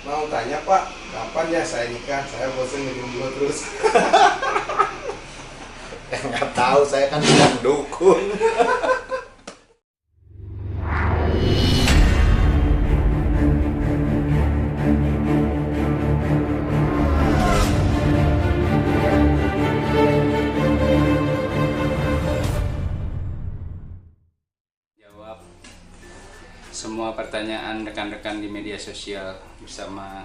Mau tanya Pak, kapan ya saya nikah? Saya bosan jomblo terus. Nggak tahu, saya kan bukan dukun. Jawab semua pertanyaan rekan-rekan di media sosial bersama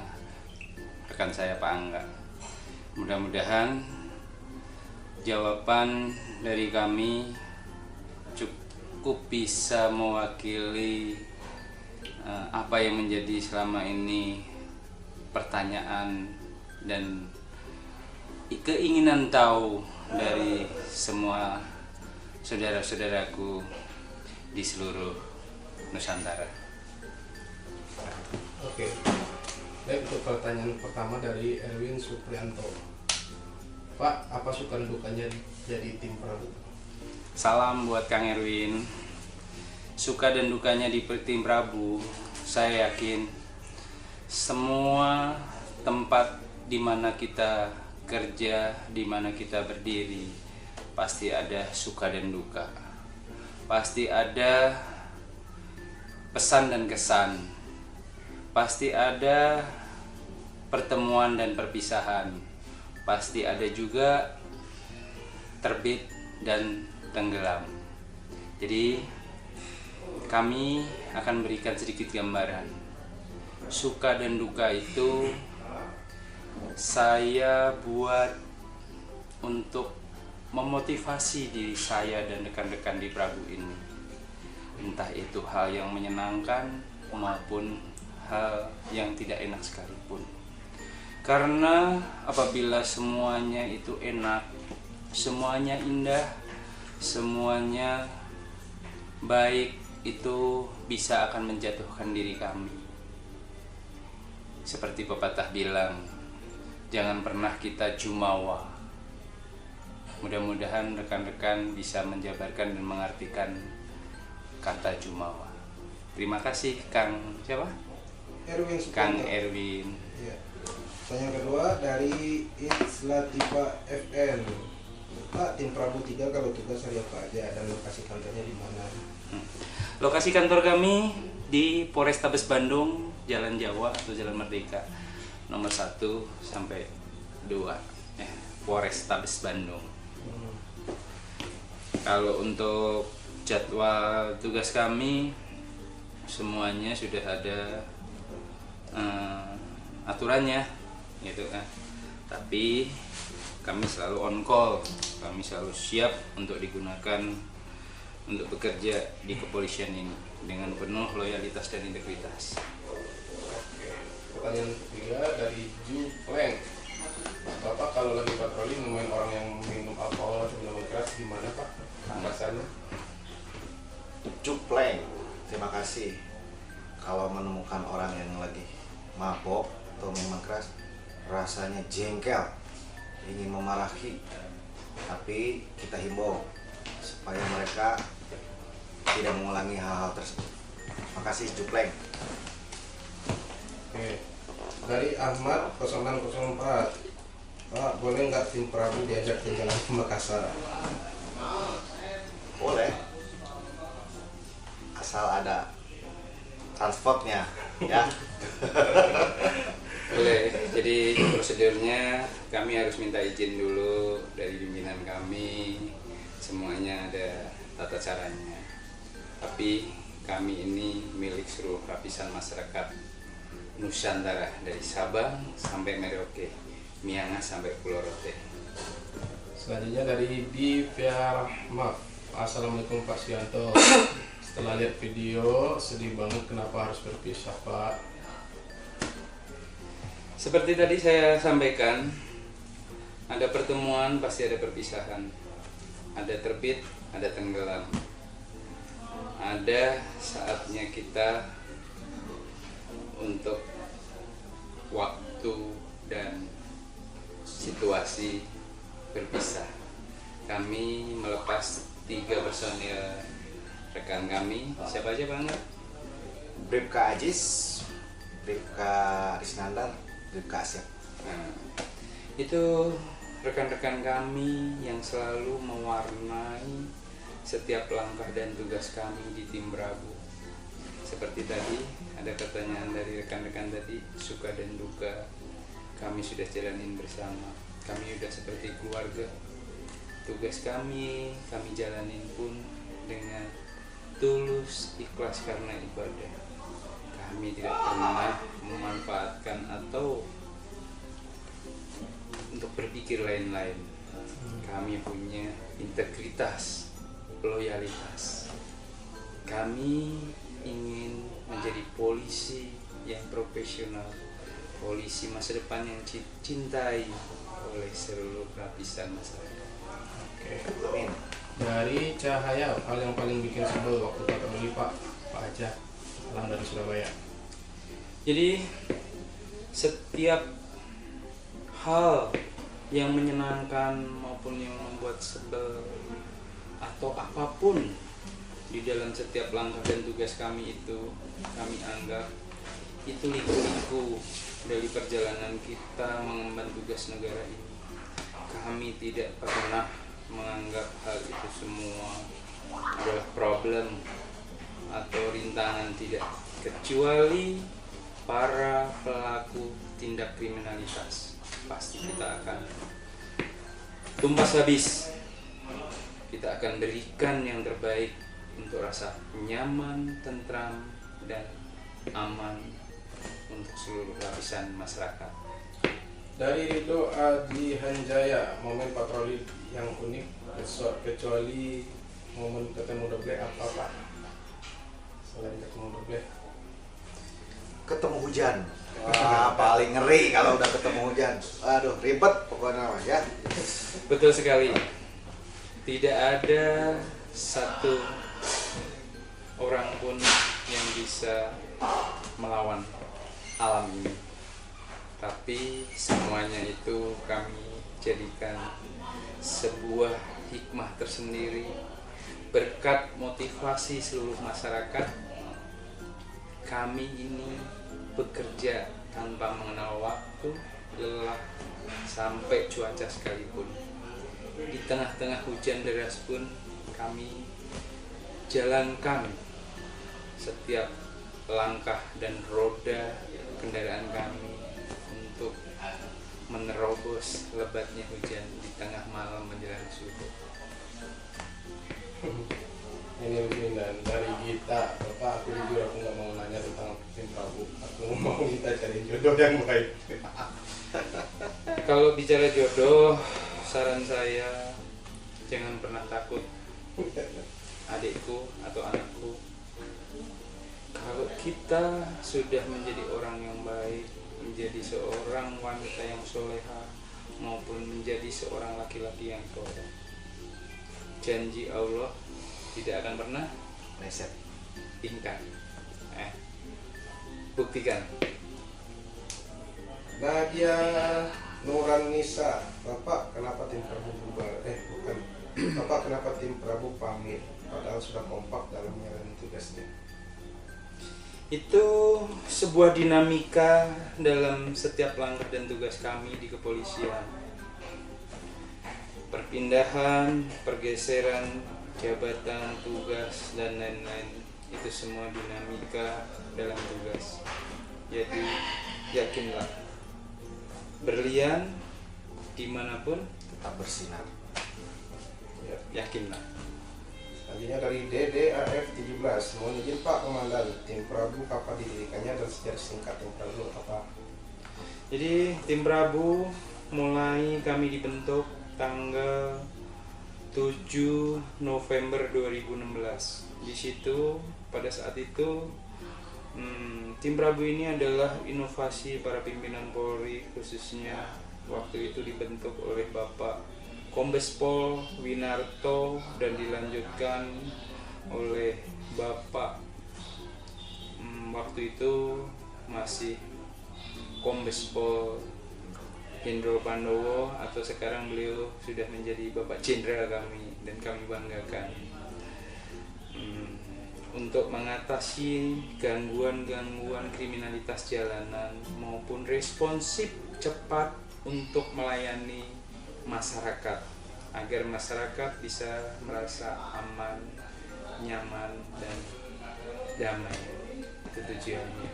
rekan saya Pak Angga. Mudah-mudahan jawaban dari kami cukup bisa mewakili apa yang menjadi selama ini pertanyaan dan keinginan tahu dari semua saudara-saudaraku di seluruh Nusantara. Oke. Baik, untuk pertanyaan pertama dari Erwin Suprianto. Pak, apa suka dukanya jadi tim Prabu? Salam buat Kang Erwin. Suka dan dukanya di tim Prabu, saya yakin semua tempat di mana kita kerja, di mana kita berdiri, pasti ada suka dan duka. Pasti ada pesan dan kesan. Pasti ada pertemuan dan perpisahan. Pasti ada juga terbit dan tenggelam. Jadi kami akan berikan sedikit gambaran. Suka dan duka itu saya buat untuk memotivasi diri saya dan rekan-rekan di Prabu ini. Entah itu hal yang menyenangkan maupun hal yang tidak enak sekalipun. Karena apabila semuanya itu enak, semuanya indah, semuanya baik, itu bisa akan menjatuhkan diri kami. Seperti pepatah bilang, jangan pernah kita jumawa. Mudah-mudahan rekan-rekan bisa menjabarkan dan mengartikan kata jumawa. Terima kasih Kang siapa? Erwin Kang Suprianto. Erwin. Iya. Pertanyaan kedua dari Itslatifa FN. Pak, tim Prabu 3 kalau tugas hari apa aja dan lokasi kantornya di mana? Lokasi kantor kami di Polrestabes Bandung, Jalan Jawa atau Jalan Merdeka, nomor 1 sampai 2. Polrestabes Bandung. Kalau untuk jadwal tugas kami semuanya sudah ada aturannya gitu kan. Tapi kami selalu on call, kami selalu siap untuk digunakan untuk bekerja di kepolisian ini dengan penuh loyalitas dan integritas. Oke. Pertanyaan ketiga dari Ju Pleng. Bapak kalau lagi patroli nemuin orang yang minum alkohol atau minuman keras gimana Pak? Rasanya? Cupleng, terima kasih. Kalau menemukan orang yang lagi mabok atau minuman keras, rasanya jengkel, ingin memarahi. Tapi kita himbau supaya mereka tidak mengulangi hal-hal tersebut. Makasih Cupleng. Oke. Dari Ahmad 0604. Pak, boleh nggak tim Prabu diajak jalan ke Makassar? Boleh. Asal ada transportnya, ya. Boleh. Jadi prosedurnya kami harus minta izin dulu dari pimpinan kami. Semuanya ada tata caranya. Tapi kami ini milik seluruh lapisan masyarakat Nusantara dari Sabang sampai Merauke, Miangas sampai Pulau Rote. Selanjutnya dari Divya Rahmaf. Assalamualaikum Pak Sianto. Setelah lihat video, sedih banget kenapa harus berpisah Pak? Seperti tadi saya sampaikan, ada pertemuan pasti ada perpisahan. Ada terbit, ada tenggelam. Ada saatnya kita untuk waktu dan situasi berpisah. Kami melepas 3 personil rekan kami. Siapa aja Bang? Bribka Ajis, Bribka Risnandar, Bribka Asyap. Nah, itu rekan-rekan kami yang selalu mewarnai setiap langkah dan tugas kami di tim Prabu. Seperti tadi ada pertanyaan dari rekan-rekan tadi, suka dan duka kami sudah jalanin bersama. Kami sudah seperti keluarga. Tugas kami jalanin pun dengan tulus, ikhlas karena ibadah. Kami tidak pernah memanfaatkan atau untuk berpikir lain-lain. Kami punya integritas, loyalitas. Kami ingin menjadi polisi yang profesional, polisi masa depan yang dicintai oleh seluruh lapisan masyarakat. Oke. Amin. Dari Cahaya, hal yang paling bikin sebel waktu patroli Pak Aja, salam dari Surabaya. Jadi setiap hal yang menyenangkan maupun yang membuat sebel atau apapun di dalam setiap langkah dan tugas kami itu, kami anggap itu liku-liku dari perjalanan kita mengemban tugas negara ini. Kami tidak pernah menganggap hal itu semua adalah problem atau rintangan, tidak, kecuali para pelaku tindak kriminalitas. Pasti kita akan tumpas habis. Kita akan berikan yang terbaik untuk rasa nyaman, tentram, dan aman untuk seluruh lapisan masyarakat. Dari Rido Adi Hanjaya, momen patroli yang unik kecuali momen ketemu double apa Pak? Selain ketemu double, Ketemu hujan. Wah, paling ngeri kalau udah ketemu hujan. Aduh, ribet pokoknya Mas ya. Betul sekali. Tidak ada satu orang pun yang bisa melawan alam ini. Tapi semuanya itu kami jadikan sebuah hikmah tersendiri. Berkat motivasi seluruh masyarakat, kami ini bekerja tanpa mengenal waktu, lelah, sampai cuaca sekalipun. Di tengah-tengah hujan deras pun kami jalankan setiap langkah dan roda kendaraan kami untuk menerobos lebatnya hujan di tengah malam menjelang subuh. ini begini, dan dari Gita, Bapak, aku jujur aku nggak mau nanya tentang tim Prabu, aku mau minta cari jodoh yang baik. Kalau bicara jodoh, saran saya jangan pernah takut, adikku atau anakku. Kalau kita sudah menjadi orang yang baik, menjadi seorang wanita yang soleha, maupun menjadi seorang laki-laki yang soleh, janji Allah tidak akan pernah Reset. ingkar. Buktikan. Nadia Nuranisa, Bapak kenapa tim Prabu bubar? Bukan. Bapak kenapa tim Prabu pamit? Padahal sudah kompak dalam menjalani tugasnya. Itu sebuah dinamika dalam setiap langkah dan tugas kami di kepolisian. Perpindahan, pergeseran, jabatan, tugas, dan lain-lain, itu semua dinamika dalam tugas. Jadi yakinlah, berlian dimanapun Tetap bersinar. Ya. yakinlah. Selanjutnya dari DDAF 17, mohon izin Pak Komandan, tim Prabu kapan didirikannya dan sejarah singkat tim Prabu apa? Jadi tim Prabu mulai kami dibentuk tanggal 7 November 2016. Di situ pada saat itu tim Prabu ini adalah inovasi para pimpinan Polri, khususnya waktu itu dibentuk oleh Bapak Kombes Pol Winarto dan dilanjutkan oleh Bapak waktu itu masih Kombes Pol Hendro Pandowo, atau sekarang beliau sudah menjadi Bapak Jenderal kami dan kami banggakan. untuk mengatasi gangguan-gangguan kriminalitas jalanan maupun responsif cepat untuk melayani masyarakat agar masyarakat bisa merasa aman, nyaman, dan damai. Itu tujuannya.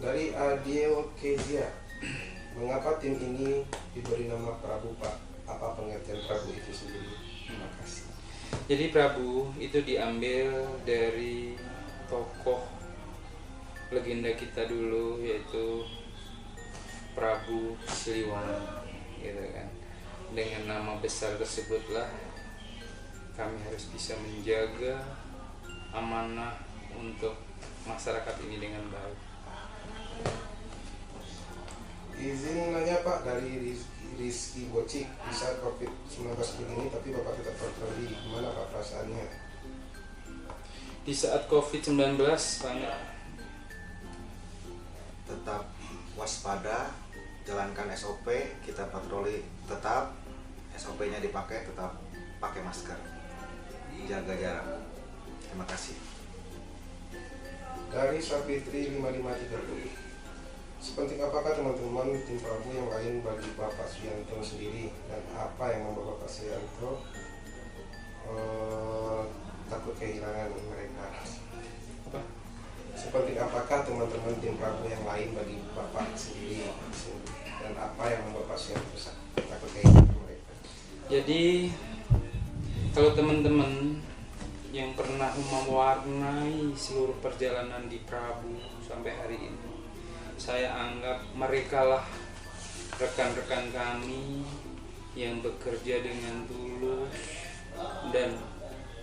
Dari Adiel Kezia, mengapa tim ini diberi nama Prabu, Pak? Apa pengertian Prabu itu sendiri? Terima kasih. Jadi Prabu itu diambil dari tokoh legenda kita dulu, yaitu Prabu Siliwangi, gitu kan. Dengan nama besar tersebutlah kami harus bisa menjaga amanah untuk masyarakat ini dengan baik. Izin nanya Pak, dari Rizky Bocik, di saat COVID-19 begini tapi Bapak tetap patroli, gimana Pak perasaannya? Di saat COVID-19 banyak. Tetap waspada, jalankan SOP, kita patroli tetap, SOP-nya dipakai, tetap pakai masker, jaga jarak. Terima kasih. Dari Sapitri 5530, sepenting apakah teman-teman tim Prabu yang lain bagi Bapak Suyanto sendiri, dan apa yang membuat Bapak Suyanto takut kehilangan mereka? Apa? Sepenting apakah teman-teman tim Prabu yang lain bagi Bapak sendiri, dan apa yang membuat Bapak Suyanto takut kehilangan mereka? Jadi kalau teman-teman yang pernah mewarnai seluruh perjalanan di Prabu sampai hari ini, saya anggap mereka lah rekan-rekan kami yang bekerja dengan tulus dan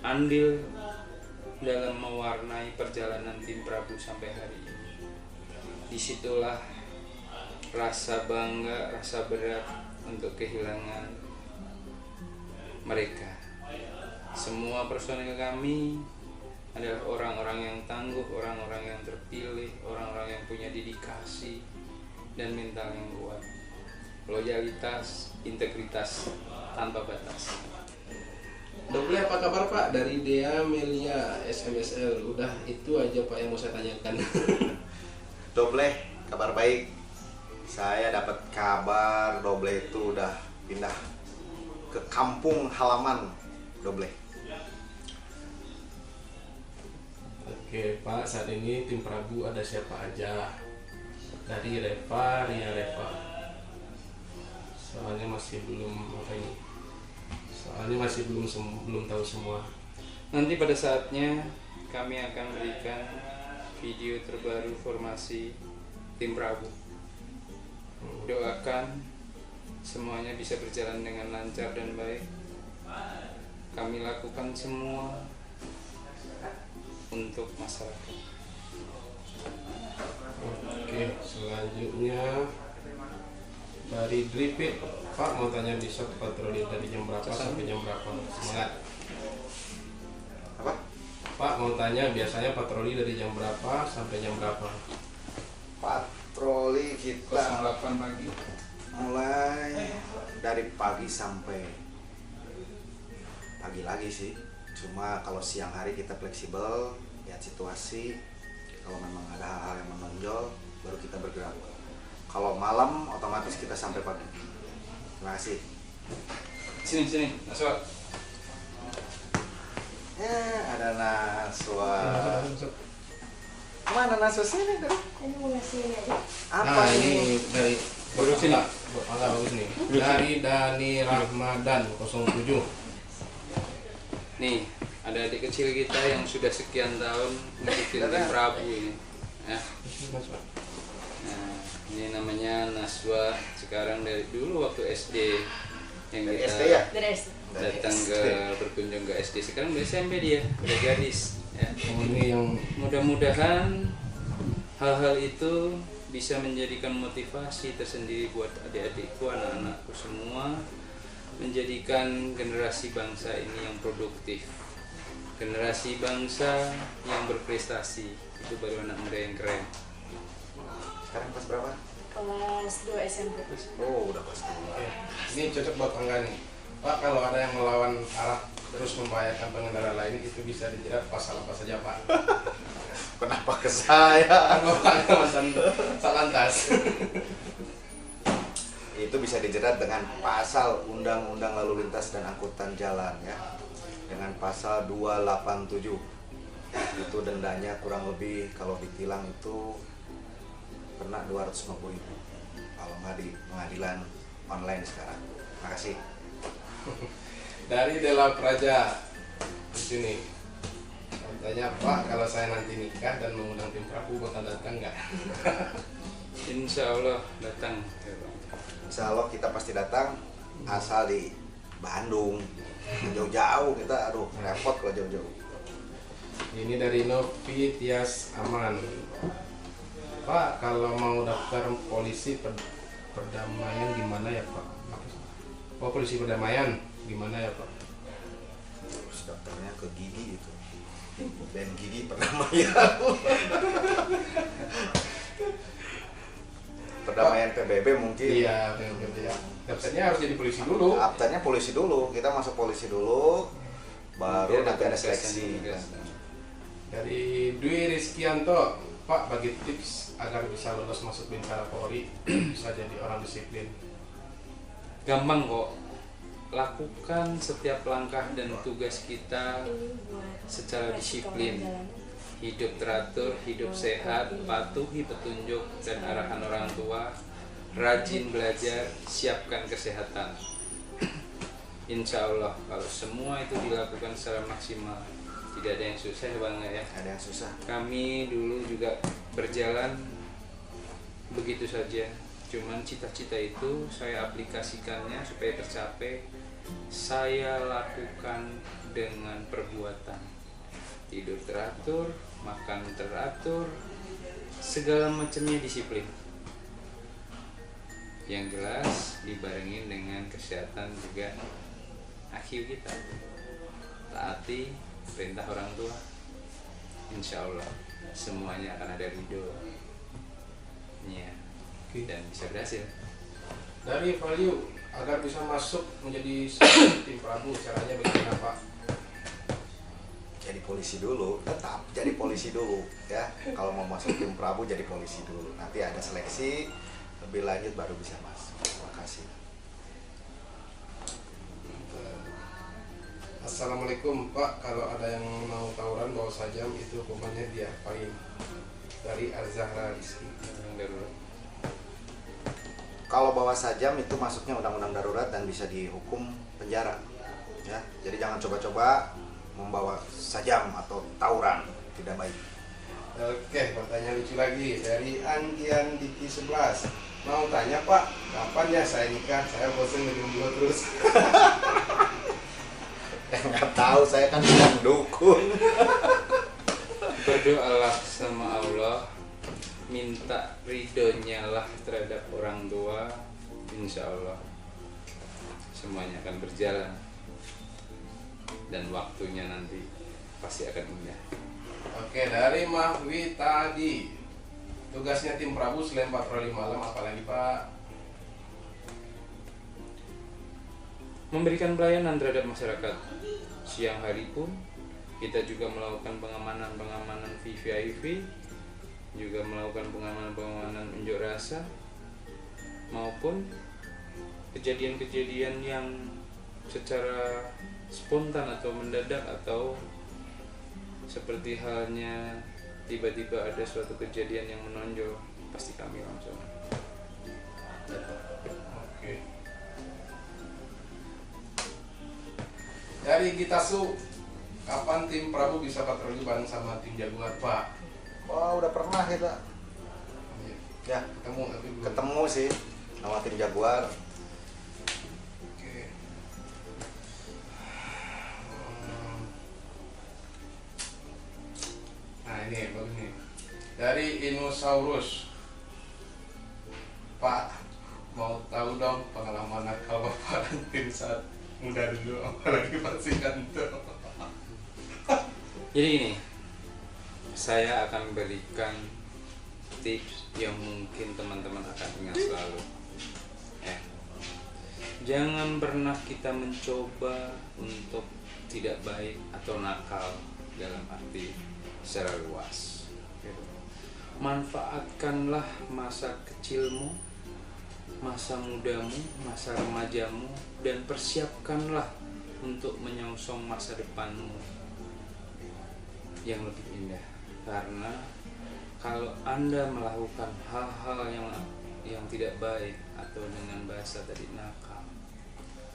andil dalam mewarnai perjalanan tim Prabu sampai hari ini. Disitulah rasa bangga, rasa berat untuk kehilangan mereka. Semua personel kami adalah orang-orang yang tangguh, orang-orang yang terpilih, orang-orang yang punya dedikasi dan mental yang kuat, loyalitas, integritas tanpa batas. Doble, apa kabar Pak? Dari Dea Melia SMSL. Udah itu aja Pak yang mau saya tanyakan. Doble, kabar baik. Saya dapat kabar Doble itu udah pindah ke kampung halaman Doble. Oke Pak, saat ini tim Prabu ada siapa aja? Dari Reva, Ria Reva. Soalnya masih belum tahu semua. Nanti pada saatnya kami akan berikan video terbaru formasi tim Prabu. Doakan semuanya bisa berjalan dengan lancar dan baik. Kami lakukan semua untuk masyarakat. Oke, selanjutnya dari Dripit, Pak mau tanya bisa patroli dari jam berapa sampai jam berapa? Semangat. Apa? Pak mau tanya biasanya patroli dari jam berapa sampai jam berapa? Patroli kita 08 pagi. mulai dari pagi sampai pagi lagi sih. Cuma kalau siang hari kita fleksibel, lihat situasi. Kalau memang ada hal-hal yang menonjol, baru kita bergerak. Kalau malam, otomatis kita sampai pagi. Terima kasih. Sini, Naswa. Ya, ada Naswa. Mana Naswa sini? Ini mau ngasih ini aja. Apa Nah, ini? dari Duduk sini. Enggak bagus nih. Dari Dani Rahmadan 07. Nih, ada adik kecil kita yang sudah sekian tahun ngikutin tim Prabu ini. Ya. Nah, ini namanya Naswa, sekarang dari dulu waktu SD yang Dari kita SD ya? Beres. datang ke berkunjung ke SD. Sekarang udah SMP dia, udah gadis. Ya. Oh, ini yang Mudah-mudahan hal-hal itu bisa menjadikan motivasi tersendiri buat adik-adikku, anak-anakku semua, menjadikan generasi bangsa ini yang produktif, generasi bangsa yang berprestasi. Itu baru anak muda yang keren. Sekarang kelas berapa? Kelas 2 SMP. Oh, udah kelas 2. ini cocok buat Angga nih. Pak, kalau ada yang melawan arah terus membahayakan pengendara lain itu bisa dijerat pasal apa saja Pak? Kenapa ke saya? Anggapnya mantan Salantas. Itu bisa dijerat dengan pasal Undang-Undang Lalu Lintas dan Angkutan Jalan ya. Dengan pasal 287. Itu dendanya kurang lebih kalau ditilang itu kena 250.000. Kalau nggak di pengadilan online sekarang. Makasih. Dari Dela Praja di sini. Tanya Pak, kalau saya nanti nikah dan mengundang tim Prabu bakal datang nggak? Insya Allah datang. Insya Allah kita pasti datang, asal di Bandung. Jauh-jauh kita, aduh repot kalau jauh-jauh. Ini dari Novi Tias Aman. Pak, kalau mau daftar polisi perdamaian gimana ya Pak? Oh, polisi perdamaian gimana ya Pak? Terus daftarnya ke Gigi itu. Dan Gigi perdamaian. Perdamaian PBB mungkin. Iya, ya. Daftarnya harus jadi polisi dulu. Daftarnya polisi dulu, kita masuk polisi dulu, baru Biar nanti ada penugasan, seleksi. penugasan. Dari Dwi Rizkianto, Pak bagi tips agar bisa lolos masuk Bintara Polri, bisa jadi orang disiplin. Gampang kok. Lakukan setiap langkah dan tugas kita Ini buat secara resiko disiplin. jalan. Hidup teratur, hidup sehat, patuhi petunjuk dan arahan orang tua, rajin belajar, siapkan kesehatan. Insya Allah kalau semua itu dilakukan secara maksimal, tidak ada yang susah ya Bang ya. Ada yang susah. Kami dulu juga berjalan begitu saja. Cuman cita-cita itu saya aplikasikannya supaya tercapai. Saya lakukan dengan perbuatan. Tidur teratur, makan teratur, segala macamnya disiplin. Yang jelas dibarengin dengan kesehatan juga akhir kita. Taati perintah orang tua. Insya Allah semuanya akan ada ridho. Ya. Dan bisa berhasil. Dari Value, agar bisa masuk menjadi tim Prabu, caranya bagaimana Pak? Jadi polisi dulu, tetap jadi polisi dulu ya. Kalau mau masuk tim Prabu jadi polisi dulu. Nanti ada seleksi lebih lanjut baru bisa masuk. Terima kasih. Assalamualaikum Pak, kalau ada yang mau tawuran bawa sajam itu hukumannya diapain? Dari Al-Zahra Rizky. Kalau bawa sajam itu masuknya undang-undang darurat dan bisa dihukum penjara. Ya, jadi jangan coba-coba membawa sajam atau tawuran, tidak baik. Oke, pertanyaan lucu lagi dari Anggian Diki 11. Mau tanya Pak, kapan ya saya nikah? Saya bosan di rumah terus. Nggak tahu, saya kan bukan dukun. Berdoalah sama Allah, minta ridhonya lah terhadap orang tua. Insya Allah semuanya akan berjalan dan waktunya nanti pasti akan indah. Oke, dari Mahwi tadi. Tugasnya tim Prabu selain patroli malam apalagi Pak? Memberikan pelayanan terhadap masyarakat. Siang hari pun kita juga melakukan pengamanan VVIP, juga melakukan pengamanan unjuk rasa, maupun kejadian-kejadian yang secara spontan atau mendadak, atau seperti halnya tiba-tiba ada suatu kejadian yang menonjol, pasti kami langsung. Oke. Dari Gitasu, kapan tim Prabu bisa patroli bareng sama tim Jaguar Pak? Wah, udah pernah kita. Ya, Ketemu tapi belum. ketemu sih sama tim Jaguar. Oke. Nah ini bagus nih. Dari Inosaurus, Pak mau tahu dong pengalaman nakal Bapak dan tim saat muda dulu, apalagi Pak Sikanto. Jadi gini, saya akan berikan tips yang mungkin teman-teman akan ingat selalu. Jangan pernah kita mencoba untuk tidak baik atau nakal dalam arti secara luas. Gitu. Manfaatkanlah masa kecilmu, masa mudamu, masa remajamu, dan persiapkanlah untuk menyongsong masa depanmu yang lebih indah. Karena kalau Anda melakukan hal-hal yang tidak baik atau dengan bahasa tadi nakal,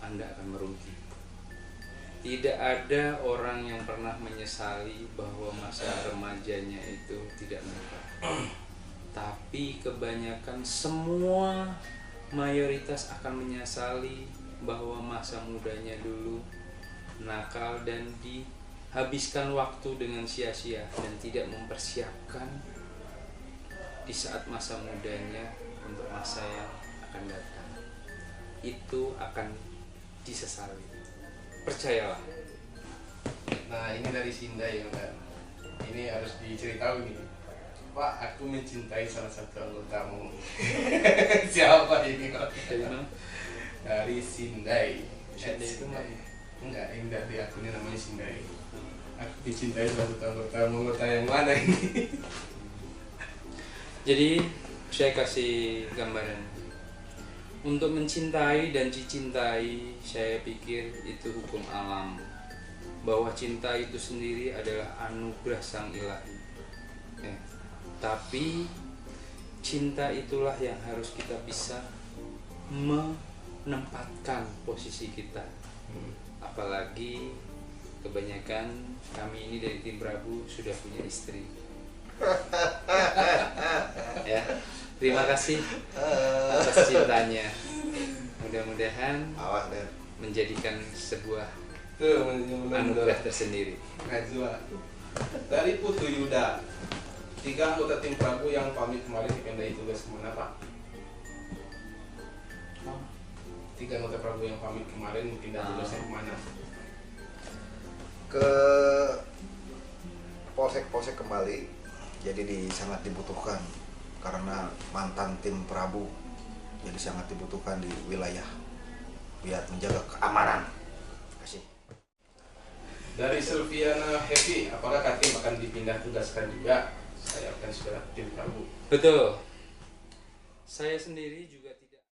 Anda akan merugi. Tidak ada orang yang pernah menyesali bahwa masa remajanya itu tidak menikah. Tapi kebanyakan semua mayoritas akan menyesali bahwa masa mudanya dulu nakal dan dihabiskan waktu dengan sia-sia dan tidak mempersiapkan di saat masa mudanya untuk masa yang akan datang. Itu akan disesali. Percayalah. Nah ini dari Sinda ya kan. Ini harus diceritakan nih. Pak, aku mencintai salah satu anggotamu. Siapa ini kok? Dari Sindai. Sindai itu mana? Enggak, yang dari akunnya namanya Sindai. Aku dicintai salah satu anggotamu. Anggota yang mana ini? Jadi saya kasih gambaran. Untuk mencintai dan dicintai, saya pikir itu hukum alam. Bahwa cinta itu sendiri adalah anugerah sang ilahi. Tapi cinta itulah yang harus kita bisa menempatkan posisi kita. Apalagi kebanyakan kami ini dari tim Prabu sudah punya istri. Ya, terima kasih atas cintanya. Mudah-mudahan menjadikan sebuah anugerah tersendiri. Najwa. Dari Putu Yuda, 3 anggota tim Prabu yang pamit kemarin dipindahi tugas kemana Pak? 3 anggota Prabu yang pamit kemarin pindah tugasnya kemana? Ke polsek-polsek kembali. Jadi sangat dibutuhkan karena mantan tim Prabu, jadi sangat dibutuhkan di wilayah biar menjaga keamanan. Terima kasih. Dari Sylviana Happy, apakah Katim akan dipindah tugaskan juga? Saya akan sudah tim Prabu. Betul. Saya sendiri juga